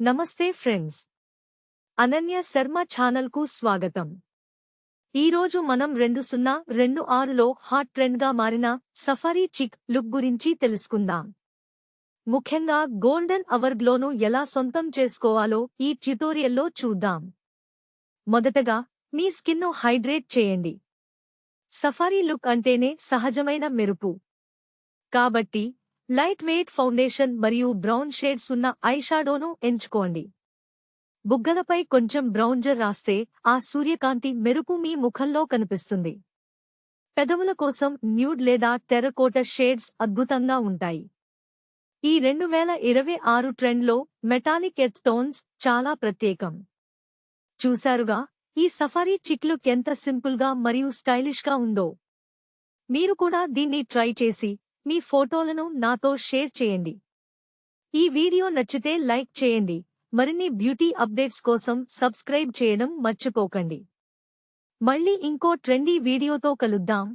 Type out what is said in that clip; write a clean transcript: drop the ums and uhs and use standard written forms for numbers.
నమస్తే ఫ్రెండ్స్, అనన్య శర్మ ఛానల్కు స్వాగతం. ఈరోజు మనం 2026లో హాట్ ట్రెండ్గా మారిన సఫారీ చిక్ లుక్ గురించి తెలుసుకుందాం. ముఖ్యంగా గోల్డెన్ అవర్ గ్లోను ఎలా సొంతం చేసుకోవాలో ఈ ట్యుటోరియల్లో చూద్దాం. మొదటగా మీ స్కిన్ను హైడ్రేట్ చేయండి. సఫారీ లుక్ అంటేనే సహజమైన మెరుపు. కాబట్టి లైట్ వెయిట్ ఫౌండేషన్ మరియు బ్రౌన్ షేడ్స్ ఉన్న ఐషాడోను ఎంచుకోండి. బుగ్గలపై కొంచెం బ్రౌన్జర్ రాస్తే ఆ సూర్యకాంతి మెరుపు మీ ముఖంలో కనిపిస్తుంది. పెదవుల కోసం న్యూడ్ లేదా టెర్రకోట షేడ్స్ అద్భుతంగా ఉంటాయి. ఈ 2026 ట్రెండ్లో మెటాలిక్ ఎర్త్ టోన్స్ చాలా ప్రత్యేకం. చూశారుగా, ఈ సఫారీ చిక్ లుక్ ఎంత సింపుల్గా మరియు స్టైలిష్గా ఉందో. మీరు కూడా దీన్ని ట్రై చేసి మీ ఫోటోలను నాతో షేర్ చేయండి. ఈ వీడియో నచ్చితే లైక్ చేయండి. మరిన్ని బ్యూటీ అప్డేట్స్ కోసం సబ్స్క్రైబ్ చేయడం మర్చిపోకండి. మళ్ళీ ఇంకో ట్రెండీ వీడియోతో కలుద్దాం.